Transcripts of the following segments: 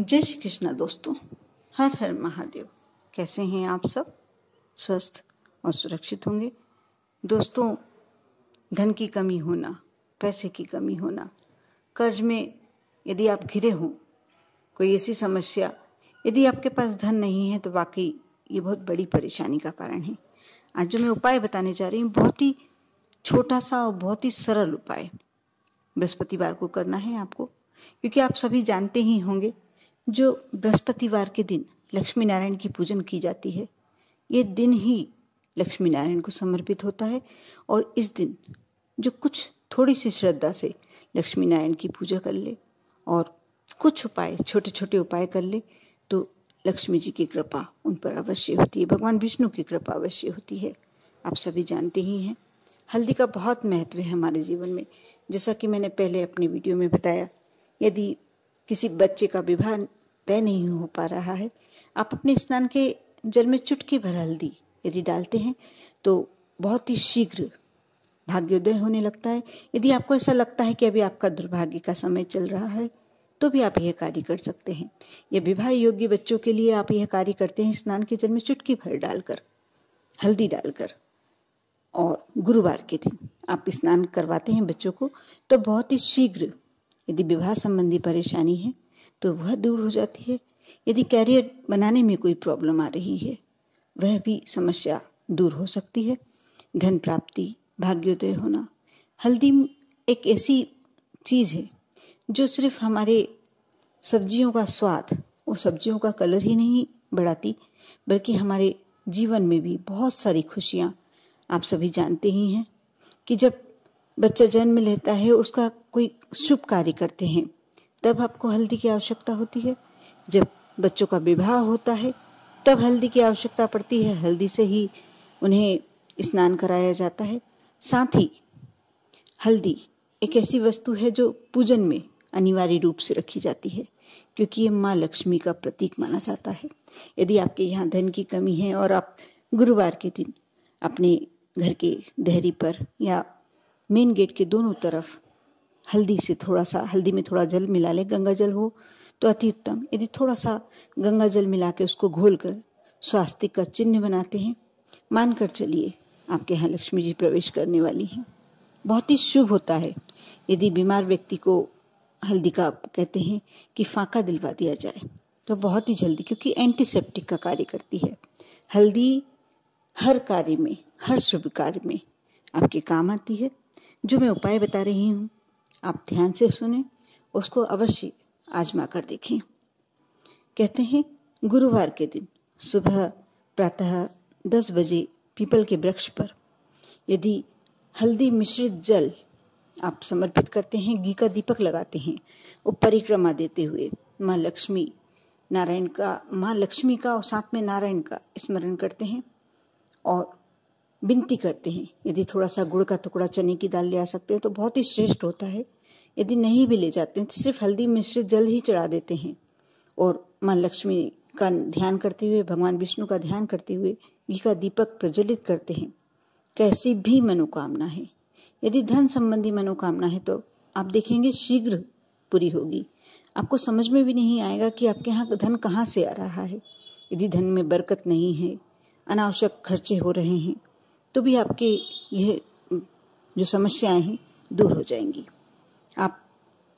जय श्री कृष्णा दोस्तों। हर हर महादेव। कैसे हैं आप सब? स्वस्थ और सुरक्षित होंगे। दोस्तों, धन की कमी होना, पैसे की कमी होना, कर्ज में यदि आप घिरे हों, कोई ऐसी समस्या, यदि आपके पास धन नहीं है तो वाकई ये बहुत बड़ी परेशानी का कारण है। आज जो मैं उपाय बताने जा रही हूँ बहुत ही छोटा सा और बहुत ही सरल उपाय बृहस्पतिवार को करना है आपको, क्योंकि आप सभी जानते ही होंगे जो बृहस्पतिवार के दिन लक्ष्मी नारायण की पूजन की जाती है, ये दिन ही लक्ष्मी नारायण को समर्पित होता है। और इस दिन जो कुछ थोड़ी सी श्रद्धा से लक्ष्मी नारायण की पूजा कर ले और कुछ उपाय, छोटे छोटे उपाय कर ले तो लक्ष्मी जी की कृपा उन पर अवश्य होती है, भगवान विष्णु की कृपा अवश्य होती है। आप सभी जानते ही हैं हल्दी का बहुत महत्व है हमारे जीवन में। जैसा कि मैंने पहले अपने वीडियो में बताया, यदि किसी बच्चे का विवाह तय नहीं हो पा रहा है, आप अपने स्नान के जल में चुटकी भर हल्दी यदि डालते हैं तो बहुत ही शीघ्र भाग्योदय होने लगता है। यदि आपको ऐसा लगता है कि अभी आपका दुर्भाग्य का समय चल रहा है तो भी आप यह कार्य कर सकते हैं। या विवाह योग्य बच्चों के लिए आप यह कार्य करते हैं, स्नान के जल में चुटकी भर डालकर, हल्दी डालकर, और गुरुवार के दिन आप स्नान करवाते हैं बच्चों को, तो बहुत ही शीघ्र यदि विवाह संबंधी परेशानी है तो वह दूर हो जाती है। यदि कैरियर बनाने में कोई प्रॉब्लम आ रही है, वह भी समस्या दूर हो सकती है। धन प्राप्ति, भाग्योदय होना। हल्दी एक ऐसी चीज़ है जो सिर्फ हमारे सब्जियों का स्वाद और सब्जियों का कलर ही नहीं बढ़ाती, बल्कि हमारे जीवन में भी बहुत सारी खुशियाँ। आप सभी जानते ही हैं कि जब बच्चा जन्म लेता है, उसका कोई शुभ कार्य करते हैं, तब आपको हल्दी की आवश्यकता होती है। जब बच्चों का विवाह होता है तब हल्दी की आवश्यकता पड़ती है, हल्दी से ही उन्हें स्नान कराया जाता है। साथ ही हल्दी एक ऐसी वस्तु है जो पूजन में अनिवार्य रूप से रखी जाती है, क्योंकि ये माँ लक्ष्मी का प्रतीक माना जाता है। यदि आपके यहाँ धन की कमी है और आप गुरुवार के दिन अपने घर के देहरी पर या मेन गेट के दोनों तरफ हल्दी से थोड़ा सा, हल्दी में थोड़ा जल मिला ले, गंगा जल हो तो अति उत्तम। यदि थोड़ा सा गंगा जल मिला के उसको घोल कर स्वास्तिक का चिन्ह बनाते हैं, मानकर चलिए आपके यहाँ लक्ष्मी जी प्रवेश करने वाली हैं। बहुत ही शुभ होता है यदि बीमार व्यक्ति को हल्दी का कहते हैं कि फाका दिलवा दिया जाए तो बहुत ही जल्दी, क्योंकि एंटीसेप्टिक का कार्य करती है। हल्दी हर कार्य में, हर शुभ कार्य में आपके काम आती है। जो मैं उपाय बता रही हूँ आप ध्यान से सुने, उसको अवश्य आजमा कर देखें। कहते हैं गुरुवार के दिन सुबह प्रातः 10 बजे पीपल के वृक्ष पर यदि हल्दी मिश्रित जल आप समर्पित करते हैं, घी का दीपक लगाते हैं और परिक्रमा देते हुए माँ लक्ष्मी का और साथ में नारायण का स्मरण करते हैं और विनती करते हैं। यदि थोड़ा सा गुड़ का टुकड़ा, चने की दाल ले आ सकते हैं तो बहुत ही श्रेष्ठ होता है। यदि नहीं भी ले जाते हैं तो सिर्फ हल्दी मिश्रित जल ही चढ़ा देते हैं और माँ लक्ष्मी का ध्यान करते हुए, भगवान विष्णु का ध्यान करते हुए घी का दीपक प्रज्वलित करते हैं। कैसी भी मनोकामना है, यदि धन संबंधी मनोकामना है तो आप देखेंगे शीघ्र पूरी होगी। आपको समझ में भी नहीं आएगा कि आपके यहाँ धन कहाँ से आ रहा है। यदि धन में बरकत नहीं है, अनावश्यक खर्चे हो रहे हैं, तो भी आपके यह जो समस्याएं हैं दूर हो जाएंगी। आप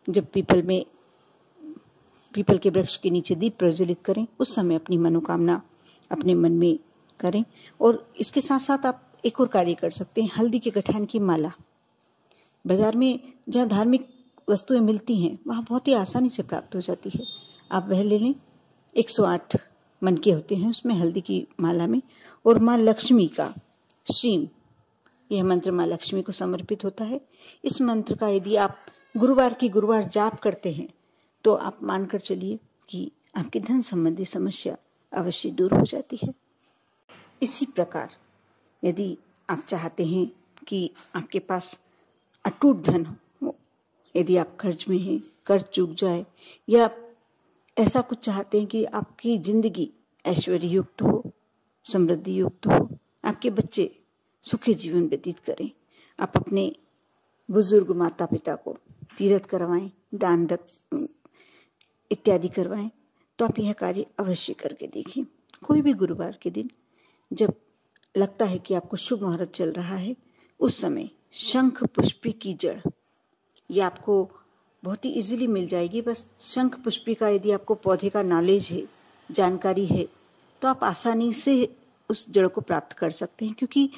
जब पीपल के वृक्ष के नीचे दीप प्रज्वलित करें, उस समय अपनी मनोकामना अपने मन में करें। और इसके साथ साथ आप एक और कार्य कर सकते हैं। हल्दी के गठान की माला बाजार में जहाँ धार्मिक वस्तुएं मिलती हैं वहाँ बहुत ही आसानी से प्राप्त हो जाती है। आप वह ले लें। 108 मनके होते हैं उसमें हल्दी की माला में, और माँ लक्ष्मी का श्रीम, यह मंत्र माँ लक्ष्मी को समर्पित होता है। इस मंत्र का यदि आप गुरुवार जाप करते हैं तो आप मानकर चलिए कि आपकी धन संबंधी समस्या अवश्य दूर हो जाती है। इसी प्रकार यदि आप चाहते हैं कि आपके पास अटूट धन हो, यदि आप कर्ज में हैं, कर्ज चूक जाए, या ऐसा कुछ चाहते हैं कि आपकी जिंदगी ऐश्वर्य युक्त हो, समृद्धि युक्त हो, आपके बच्चे सुखी जीवन व्यतीत करें, आप अपने बुजुर्ग माता पिता को तीर्थ करवाएं, दान इत्यादि करवाएं, तो आप यह कार्य अवश्य करके देखें। कोई भी गुरुवार के दिन जब लगता है कि आपको शुभ मुहूर्त चल रहा है, उस समय शंख पुष्पी की जड़ ये आपको बहुत ही इजीली मिल जाएगी। बस शंख पुष्पी का यदि आपको पौधे का नॉलेज है, जानकारी है, तो आप आसानी से उस जड़ को प्राप्त कर सकते हैं, क्योंकि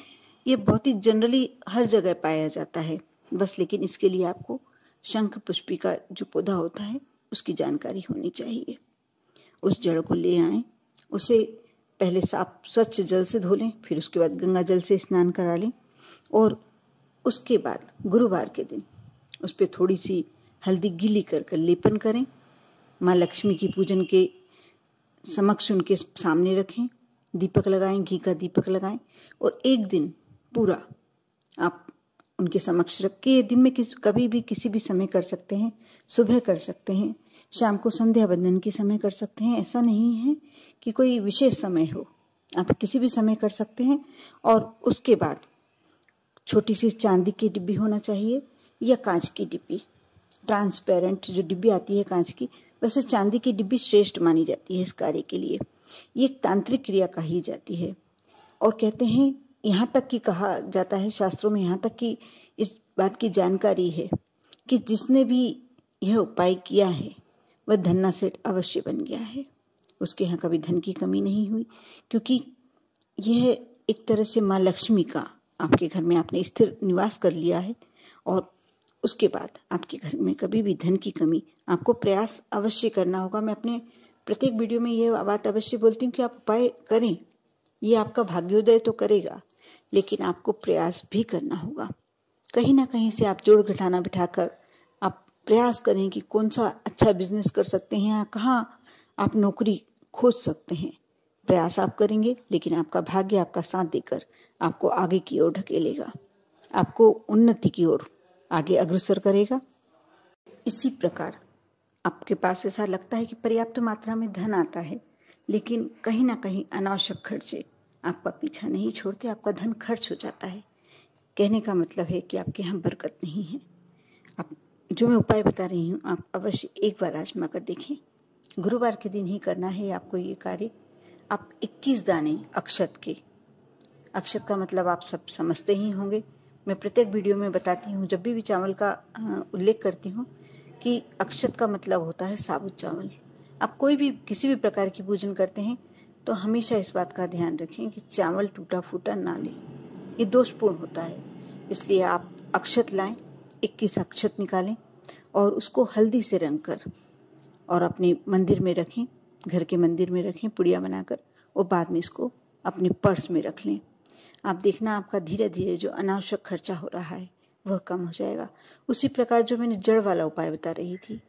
ये बहुत ही जनरली हर जगह पाया जाता है। बस लेकिन इसके लिए आपको शंख पुष्पी का जो पौधा होता है उसकी जानकारी होनी चाहिए। उस जड़ को ले आएं, उसे पहले साफ स्वच्छ जल से धो लें, फिर उसके बाद गंगा जल से स्नान करा लें, और उसके बाद गुरुवार के दिन उस पर थोड़ी सी हल्दी गीली कर लेपन करें। माँ लक्ष्मी की पूजन के समक्ष उनके सामने रखें, दीपक लगाएं, घी का दीपक लगाएं, और एक दिन पूरा आप उनके समक्ष रख के दिन में कभी भी किसी भी समय कर सकते हैं। सुबह कर सकते हैं, शाम को संध्या बंदन के समय कर सकते हैं। ऐसा नहीं है कि कोई विशेष समय हो, आप किसी भी समय कर सकते हैं। और उसके बाद छोटी सी चांदी की डिब्बी होना चाहिए या कांच की डिब्बी, ट्रांसपेरेंट जो डिब्बी आती है कांच की, वैसे चांदी की डिब्बी श्रेष्ठ मानी जाती है इस कार्य के लिए। ये एक तांत्रिक क्रिया कही जाती है, और कहते हैं यहाँ तक कि कहा जाता है शास्त्रों में, यहाँ तक कि इस बात की जानकारी है कि जिसने भी यह उपाय किया है वह धन्ना सेठ अवश्य बन गया है। उसके यहाँ कभी धन की कमी नहीं हुई, क्योंकि यह एक तरह से माँ लक्ष्मी का आपके घर में आपने स्थिर निवास कर लिया है, और उसके बाद आपके घर में कभी भी धन की कमी, आपको प्रयास अवश्य करना होगा। मैं अपने प्रत्येक वीडियो में ये बात अवश्य बोलती हूँ कि आप उपाय करें, ये आपका भाग्योदय तो करेगा, लेकिन आपको प्रयास भी करना होगा। कहीं ना कहीं से आप जोड़ घटाना बिठाकर आप प्रयास करें कि कौन सा अच्छा बिजनेस कर सकते हैं, कहाँ आप नौकरी खोज सकते हैं। प्रयास आप करेंगे, लेकिन आपका भाग्य आपका साथ देकर आपको आगे की ओर ढकेलेगा, आपको उन्नति की ओर आगे अग्रसर करेगा। इसी प्रकार आपके पास ऐसा लगता है कि पर्याप्त मात्रा में धन आता है, लेकिन कहीं ना कहीं अनावश्यक खर्चे आपका पीछा नहीं छोड़ते, आपका धन खर्च हो जाता है। कहने का मतलब है कि आपके यहाँ बरकत नहीं है। आप जो मैं उपाय बता रही हूँ आप अवश्य एक बार आजमा कर देखें। गुरुवार के दिन ही करना है आपको ये कार्य। आप 21 दाने अक्षत के, अक्षत का मतलब आप सब समझते ही होंगे, मैं प्रत्येक वीडियो में बताती हूँ, जब भी चावल का उल्लेख करती हूँ कि अक्षत का मतलब होता है साबुत चावल। आप कोई भी किसी भी प्रकार की पूजन करते हैं तो हमेशा इस बात का ध्यान रखें कि चावल टूटा फूटा ना लें, ये दोषपूर्ण होता है। इसलिए आप अक्षत लाएं, 21 अक्षत निकालें और उसको हल्दी से रंग कर और अपने मंदिर में रखें, घर के मंदिर में रखें पुड़िया बनाकर, और बाद में इसको अपने पर्स में रख लें। आप देखना आपका धीरे धीरे जो अनावश्यक खर्चा हो रहा है वह कम हो जाएगा। उसी प्रकार जो मैंने जड़ वाला उपाय बता रही थी,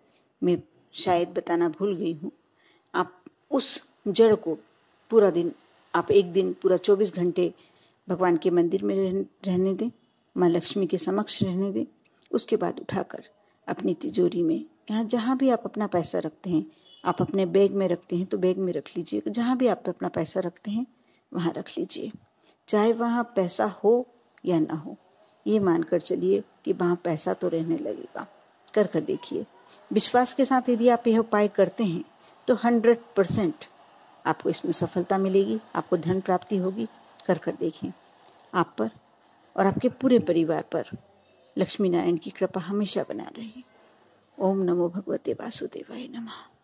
मैं शायद बताना भूल गई हूँ, आप उस जड़ को पूरा दिन, आप एक दिन पूरा 24 घंटे भगवान के मंदिर में रहने दें, माँ लक्ष्मी के समक्ष रहने दें। उसके बाद उठाकर अपनी तिजोरी में, यहाँ जहाँ भी आप अपना पैसा रखते हैं, आप अपने बैग में रखते हैं तो बैग में रख लीजिए, जहाँ भी आप अपना पैसा रखते हैं वहाँ रख लीजिए। चाहे वहाँ पैसा हो या ना हो, ये मानकर चलिए कि वहाँ पैसा तो रहने लगेगा। कर देखिए, विश्वास के साथ यदि आप यह उपाय करते हैं तो 100% आपको इसमें सफलता मिलेगी, आपको धन प्राप्ति होगी। कर देखें, आप पर और आपके पूरे परिवार पर लक्ष्मी नारायण की कृपा हमेशा बना रहे। ओम नमो भगवते वासुदेवाय नमः।